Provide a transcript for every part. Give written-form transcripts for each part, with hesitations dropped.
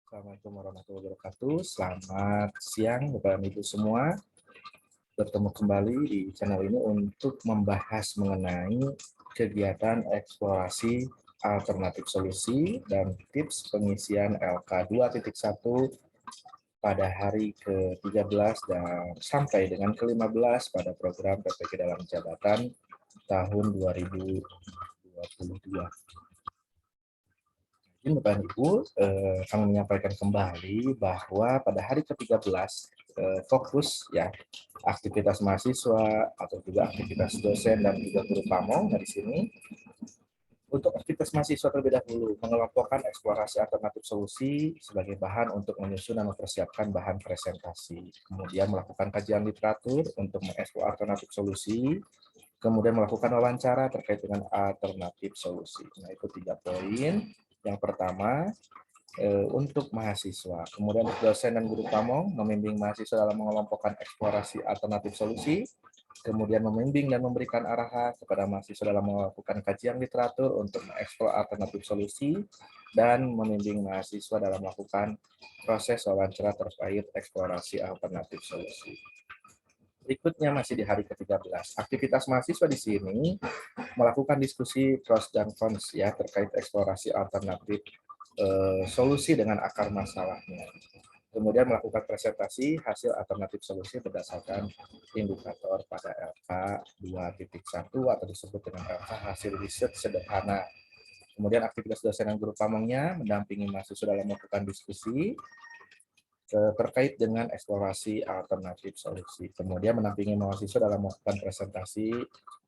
Assalamualaikum warahmatullahi wabarakatuh. Selamat siang Bapak dan Ibu semua. Bertemu kembali di channel ini untuk membahas mengenai kegiatan eksplorasi alternatif solusi dan tips pengisian LK 2.1 pada hari ke-13 dan sampai dengan ke-15 pada program PPK dalam jabatan tahun 2022. Bapak dan Ibu, kami menyampaikan kembali bahwa pada hari ke-13 fokus ya aktivitas mahasiswa atau juga aktivitas dosen dan juga guru pamong dari sini. Untuk aktivitas mahasiswa terlebih dahulu mengelompokkan eksplorasi alternatif solusi sebagai bahan untuk menyusun dan mempersiapkan bahan presentasi. Kemudian melakukan kajian literatur untuk mengeksplor alternatif solusi. Kemudian melakukan wawancara terkait dengan alternatif solusi. Nah, itu 3 poin. Yang pertama, untuk mahasiswa. Kemudian untuk dosen dan guru pamong, membimbing mahasiswa dalam mengelompokkan eksplorasi alternatif solusi. Kemudian membimbing dan memberikan arahan kepada mahasiswa dalam melakukan kajian literatur untuk mengeksplor alternatif solusi. Dan membimbing mahasiswa dalam melakukan proses wawancara terkait eksplorasi alternatif solusi. Berikutnya masih di hari ke-13. Aktivitas mahasiswa di sini melakukan diskusi pros dan cons ya terkait eksplorasi alternatif solusi dengan akar masalahnya. Kemudian melakukan presentasi hasil alternatif solusi berdasarkan indikator pada LK 2.1 atau disebut dengan LK hasil riset sederhana. Kemudian aktivitas dosen dan guru pamongnya mendampingi mahasiswa dalam melakukan diskusi terkait dengan eksplorasi alternatif solusi. Kemudian mendampingi mahasiswa dalam melakukan presentasi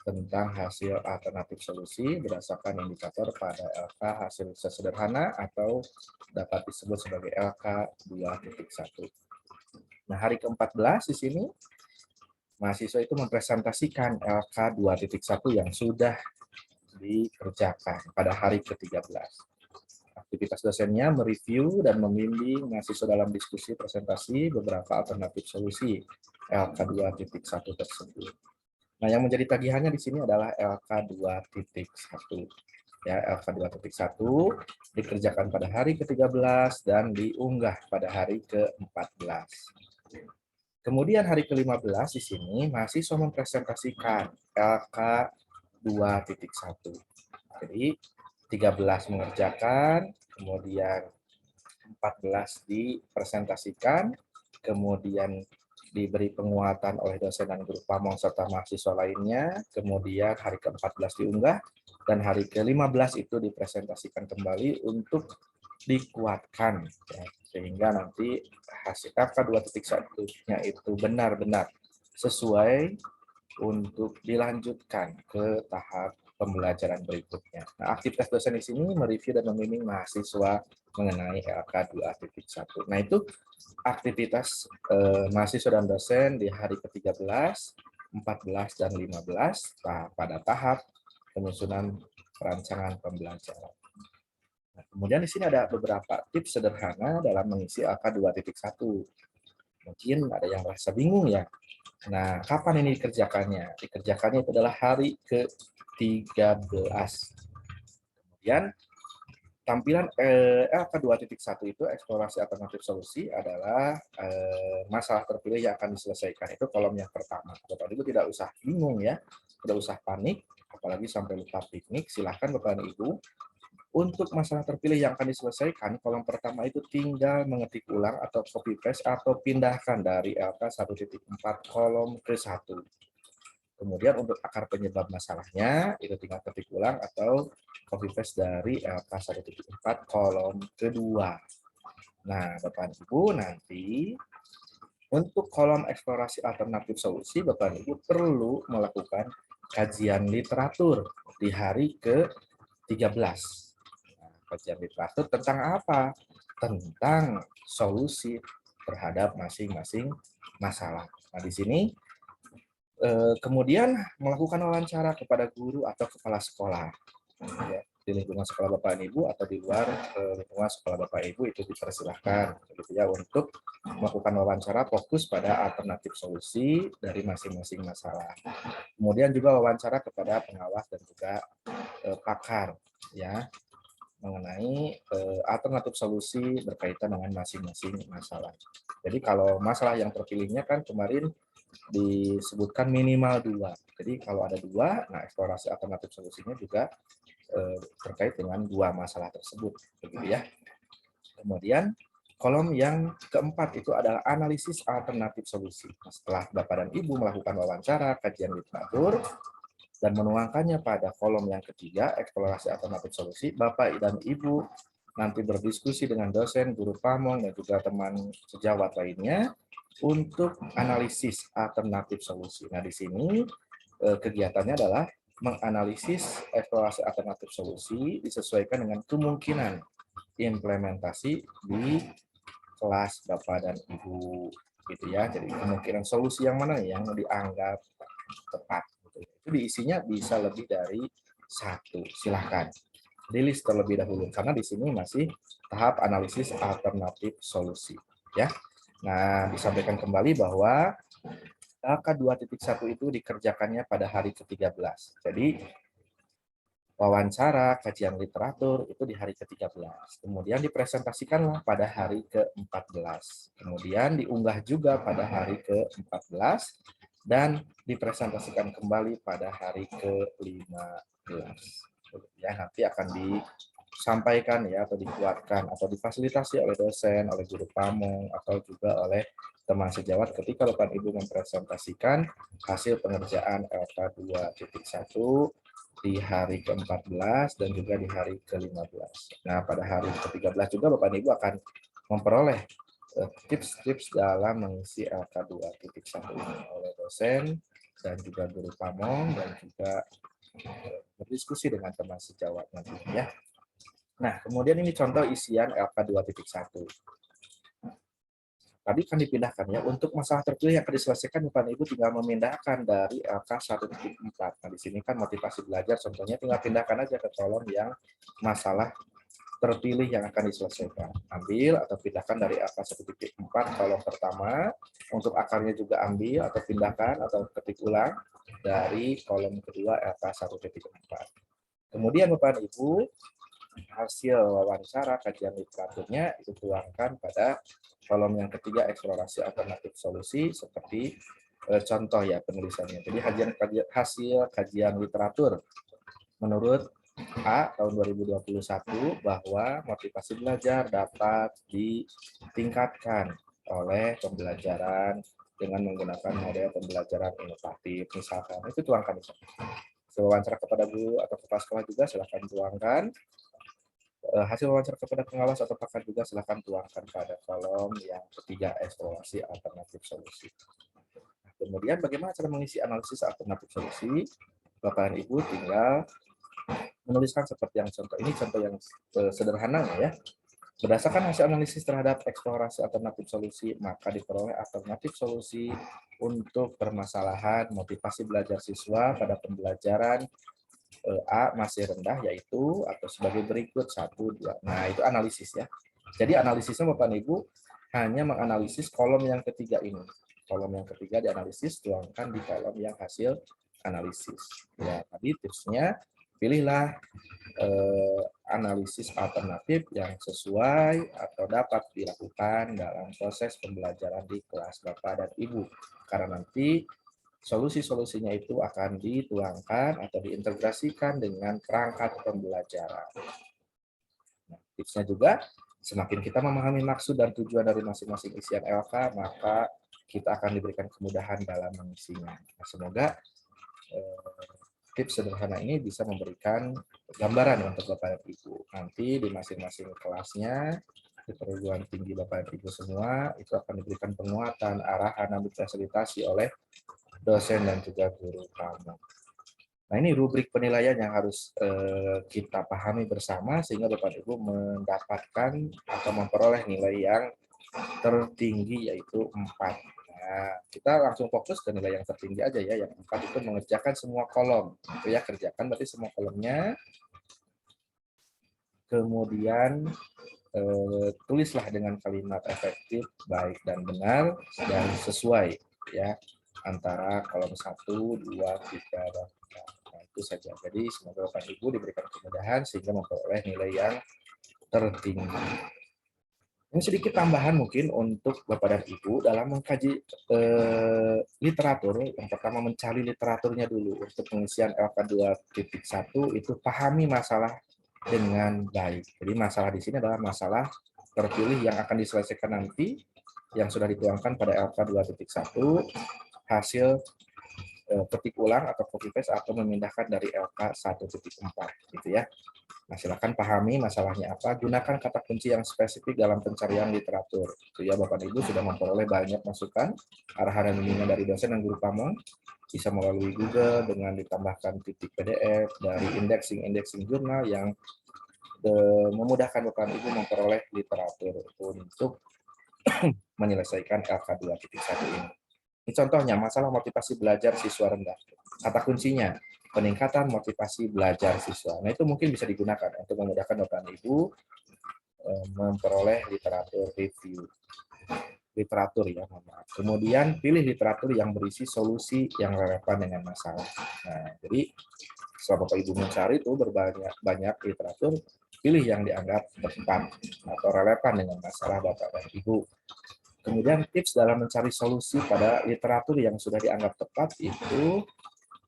tentang hasil alternatif solusi berdasarkan indikator pada LK hasil sederhana atau dapat disebut sebagai LK 2.1. Nah, hari ke-14 di sini mahasiswa itu mempresentasikan LK 2.1 yang sudah dikerjakan pada hari ke-13. Aktivitas dosennya mereview dan membimbing mahasiswa dalam diskusi presentasi beberapa alternatif solusi LK 2.1 tersebut. Nah, yang menjadi tagihannya di sini adalah LK 2.1. Ya, LK 2.1 dikerjakan pada hari ke-13 dan diunggah pada hari ke-14. Kemudian hari ke-15 di sini mahasiswa mempresentasikan LK 2.1. Jadi 13 mengerjakan, kemudian 14 dipresentasikan, kemudian diberi penguatan oleh dosen dan guru pamong serta mahasiswa lainnya, kemudian hari ke-14 diunggah, dan hari ke-15 itu dipresentasikan kembali untuk dikuatkan, ya, sehingga nanti hasil LK 2.1-nya itu benar-benar sesuai untuk dilanjutkan ke tahap pembelajaran berikutnya. Nah, aktivitas dosen di sini mereview dan membimbing mahasiswa mengenai LK 2.1. Nah, itu aktivitas mahasiswa dan dosen di hari ke-13, 14, dan 15 pada tahap penyusunan perancangan pembelajaran. Nah, kemudian di sini ada beberapa tips sederhana dalam mengisi LK 2.1. Mungkin ada yang merasa bingung ya. Nah, kapan ini dikerjakannya? Dikerjakannya itu adalah hari ke-13. Kemudian tampilan LK 2.1 itu eksplorasi alternatif solusi adalah masalah terpilih yang akan diselesaikan. Itu kolom yang pertama. Bapak Ibu tidak usah bingung ya, tidak usah panik, apalagi sampai lupa piknik. Silahkan Bapak Ibu untuk masalah terpilih yang akan diselesaikan, kolom pertama itu tinggal mengetik ulang atau copy paste atau pindahkan dari LK 1.4 kolom ke 1. Kemudian untuk akar penyebab masalahnya, itu tinggal ketik ulang atau copy paste dari LK 1.4 kolom kedua. Nah, Bapak Ibu nanti untuk kolom eksplorasi alternatif solusi, Bapak Ibu perlu melakukan kajian literatur di hari ke-13. Kajian literatur tentang apa? Tentang solusi terhadap masing-masing masalah. Nah, di sini kemudian melakukan wawancara kepada guru atau kepala sekolah. Ya, di lingkungan sekolah Bapak dan Ibu atau di luar lingkungan sekolah Bapak Ibu itu dipersilahkan gitu ya untuk melakukan wawancara fokus pada alternatif solusi dari masing-masing masalah. Kemudian juga wawancara kepada pengawas dan juga pakar ya. mengenai alternatif solusi berkaitan dengan masing-masing masalah. Jadi kalau masalah yang terpilihnya kan kemarin disebutkan minimal 2. Jadi kalau ada 2, nah eksplorasi alternatif solusinya juga terkait dengan 2 masalah tersebut, begitu ya. Kemudian kolom yang keempat itu adalah analisis alternatif solusi. Nah, setelah Bapak dan Ibu melakukan wawancara, kajian literatur, dan menuangkannya pada kolom yang ketiga, eksplorasi alternatif solusi, Bapak dan Ibu nanti berdiskusi dengan dosen, guru pamong, dan juga teman sejawat lainnya untuk analisis alternatif solusi. Nah, di sini kegiatannya adalah menganalisis eksplorasi alternatif solusi disesuaikan dengan kemungkinan implementasi di kelas Bapak dan Ibu, gitu ya. Jadi kemungkinan solusi yang mana yang dianggap tepat. Itu diisinya bisa lebih dari 1. Silahkan di list terlebih dahulu karena di sini masih tahap analisis alternatif solusi, ya. Nah, disampaikan kembali bahwa LK2.1 itu dikerjakannya pada hari ke-13. Jadi wawancara, kajian literatur itu di hari ke-13. Kemudian dipresentasikanlah pada hari ke-14. Kemudian diunggah juga pada hari ke-14 dan dipresentasikan kembali pada hari ke-15. Ya, nanti akan disampaikan ya atau dikuatkan atau difasilitasi oleh dosen, oleh guru pamong atau juga oleh teman sejawat ketika Bapak Ibu mempresentasikan hasil pengerjaan LK2.1 di hari ke-14 dan juga di hari ke-15. Nah, pada hari ke-13 juga Bapak Ibu akan memperoleh tips-tips dalam mengisi LK2.1 ini oleh dosen dan juga guru pamong dan juga berdiskusi dengan teman sejawat nantinya ya. Nah, kemudian ini contoh isian LK2.1. Tadi kan dipindahkan ya, untuk masalah terpilih yang akan diselesaikan Bapak Ibu tinggal memindahkan dari LK 1.4. Nah, di sini kan motivasi belajar, contohnya tinggal pindahkan aja ke kolom yang masalah terpilih yang akan diselesaikan. Ambil atau pindahkan dari LK 1.4 kolom pertama, untuk akarnya juga ambil atau pindahkan atau ketik ulang dari kolom kedua LK 1.4. Kemudian Bapak Ibu, hasil wawancara kajian literaturnya itu tuangkan pada kolom yang ketiga eksplorasi alternatif solusi seperti contoh ya penulisannya. Jadi hasil kajian literatur menurut A tahun 2021 bahwa motivasi belajar dapat ditingkatkan oleh pembelajaran dengan menggunakan model pembelajaran inovatif misalkan. Itu tuangkan. Wawancara kepada guru atau kepala sekolah juga silahkan tuangkan. Hasil wawancara kepada pengawas atau pakar juga silahkan tuangkan pada kolom yang ketiga eksplorasi alternatif solusi. Kemudian bagaimana cara mengisi analisis alternatif solusi? Bapak dan Ibu tinggal menuliskan seperti yang contoh ini, contoh yang sederhana ya. Berdasarkan hasil analisis terhadap eksplorasi alternatif solusi, maka diperoleh alternatif solusi untuk permasalahan motivasi belajar siswa pada pembelajaran A masih rendah yaitu atau sebagai berikut 1, 2. Nah, itu analisis ya. Jadi analisisnya Bapak Ibu hanya menganalisis kolom yang ketiga ini. Kolom yang ketiga dianalisis, tuangkan di kolom yang hasil analisis. Ya, tadi tipsnya pilihlah analisis alternatif yang sesuai atau dapat dilakukan dalam proses pembelajaran di kelas Bapak dan Ibu. Karena nanti solusi-solusinya itu akan dituangkan atau diintegrasikan dengan perangkat pembelajaran. Nah, tipsnya juga, semakin kita memahami maksud dan tujuan dari masing-masing isian LK, maka kita akan diberikan kemudahan dalam mengisinya. Nah, semoga tips sederhana ini bisa memberikan gambaran untuk Bapak dan Ibu. Nanti di masing-masing kelasnya, di perguruan tinggi Bapak dan Ibu semua, itu akan diberikan penguatan, arahan, dan difasilitasi oleh dosen dan juga guru kamu. Nah, ini rubrik penilaian yang harus kita pahami bersama sehingga Bapak Ibu mendapatkan atau memperoleh nilai yang tertinggi yaitu 4. Nah, kita langsung fokus ke nilai yang tertinggi aja ya. Yang 4 itu mengerjakan semua kolom. Itu ya, kerjakan berarti semua kolomnya. Kemudian tulislah dengan kalimat efektif, baik dan benar dan sesuai ya antara kolom 1, 2, 3 dan 4. Nah, itu itu saja. Jadi semoga Bapak Ibu diberikan kemudahan sehingga memperoleh nilai yang tertinggi. Ini sedikit tambahan mungkin untuk Bapak dan Ibu dalam mengkaji literatur. Yang pertama mencari literaturnya dulu untuk pengisian LK 2.1 itu pahami masalah dengan baik. Jadi masalah di sini adalah masalah terpilih yang akan diselesaikan nanti yang sudah dituangkan pada LK 2.1 hasil ketik ulang atau copy paste atau memindahkan dari LK 1.4 gitu ya. Nah, silakan pahami masalahnya apa, gunakan kata kunci yang spesifik dalam pencarian literatur. Itu ya, Bapak Ibu sudah memperoleh banyak masukan, arahan dan bimbingan dari dosen dan guru pamong, bisa melalui Google dengan ditambahkan titik PDF dari indexing jurnal yang memudahkan Bapak Ibu memperoleh literatur untuk menyelesaikan LK 2.1 ini. Ini contohnya, masalah motivasi belajar siswa rendah. Kata kuncinya, peningkatan motivasi belajar siswa. Nah, itu mungkin bisa digunakan untuk memudahkan Bapak dan Ibu memperoleh literatur review. Literatur ya, maaf. Kemudian pilih literatur yang berisi solusi yang relevan dengan masalah. Nah, jadi setelah Bapak Ibu mencari itu banyak literatur, pilih yang dianggap tepat atau relevan dengan masalah Bapak dan Ibu. Kemudian tips dalam mencari solusi pada literatur yang sudah dianggap tepat itu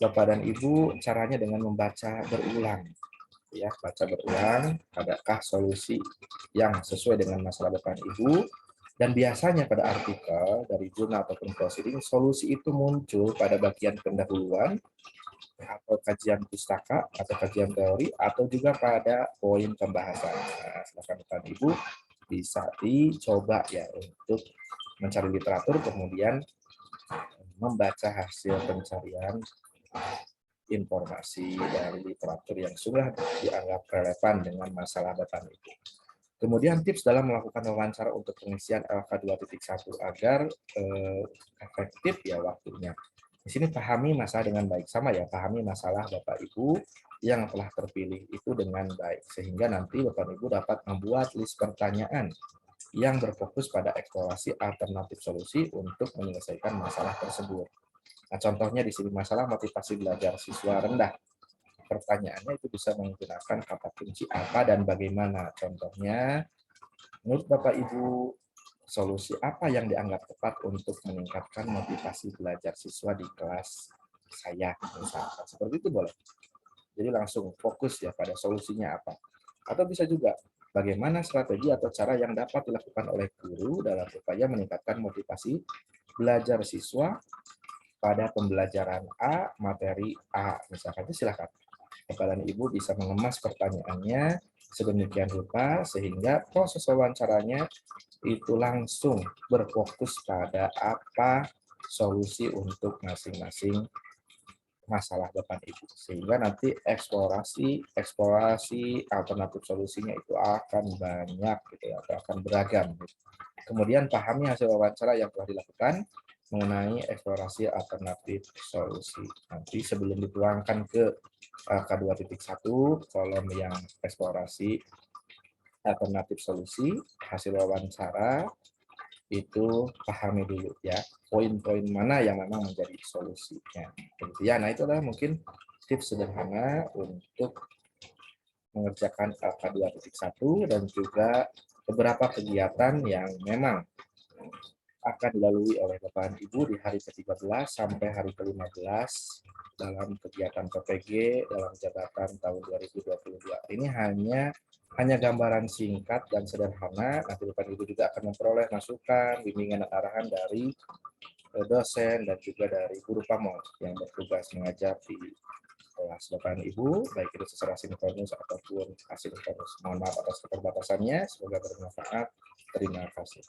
Bapak dan Ibu caranya dengan membaca berulang. Ya, baca berulang, adakah solusi yang sesuai dengan masalah Bapak dan Ibu? Dan biasanya pada artikel dari jurnal ataupun proceeding, solusi itu muncul pada bagian pendahuluan atau kajian pustaka atau kajian teori atau juga pada poin pembahasan. Nah, silakan Bapak dan Ibu bisa dicoba ya untuk mencari literatur kemudian membaca hasil pencarian informasi dari literatur yang sudah dianggap relevan dengan masalah Bapak Ibu. Kemudian tips dalam melakukan wawancara untuk pengisian LK 2.1 agar efektif ya waktunya. Di sini pahami masalah dengan baik, sama ya, pahami masalah Bapak Ibu yang telah terpilih itu dengan baik sehingga nanti Bapak Ibu dapat membuat list pertanyaan yang berfokus pada eksplorasi alternatif solusi untuk menyelesaikan masalah tersebut. Nah, contohnya di sini masalah motivasi belajar siswa rendah. Pertanyaannya itu bisa menggunakan kata kunci apa dan bagaimana. Contohnya, menurut Bapak Ibu, solusi apa yang dianggap tepat untuk meningkatkan motivasi belajar siswa di kelas saya, misalkan. Seperti itu boleh. Jadi langsung fokus ya pada solusinya apa. Atau bisa juga, bagaimana strategi atau cara yang dapat dilakukan oleh guru dalam upaya meningkatkan motivasi belajar siswa pada pembelajaran A, materi A, misalkan itu silakan. Bapak dan Ibu bisa mengemas pertanyaannya sedemikian rupa sehingga proses wawancaranya itu langsung berfokus pada apa solusi untuk masing-masing masalah Bapak Ibu. Sehingga nanti eksplorasi alternatif solusinya itu akan banyak gitu ya, akan beragam. Kemudian pahami hasil wawancara yang telah dilakukan mengenai eksplorasi alternatif solusi. Nanti sebelum dituangkan ke K2.1 kolom yang eksplorasi alternatif solusi, hasil wawancara itu pahami dulu ya poin-poin mana yang memang menjadi solusinya. Ya, nah itu adalah mungkin tips sederhana untuk mengerjakan LK2.1 dan juga beberapa kegiatan yang memang akan dilalui oleh Bapak dan Ibu di hari ke-13 sampai hari ke-15 dalam kegiatan PPG dalam jabatan tahun 2022. Ini hanya gambaran singkat dan sederhana. Nanti Bapak dan Ibu juga akan memperoleh masukan, bimbingan dan arahan dari dosen dan juga dari guru pamong yang bertugas mengajar di kelas. Bapak dan Ibu, baik itu secara sinkronus ataupun asinkronus. Mohon maaf atas keterbatasannya, semoga bermanfaat. Terima kasih.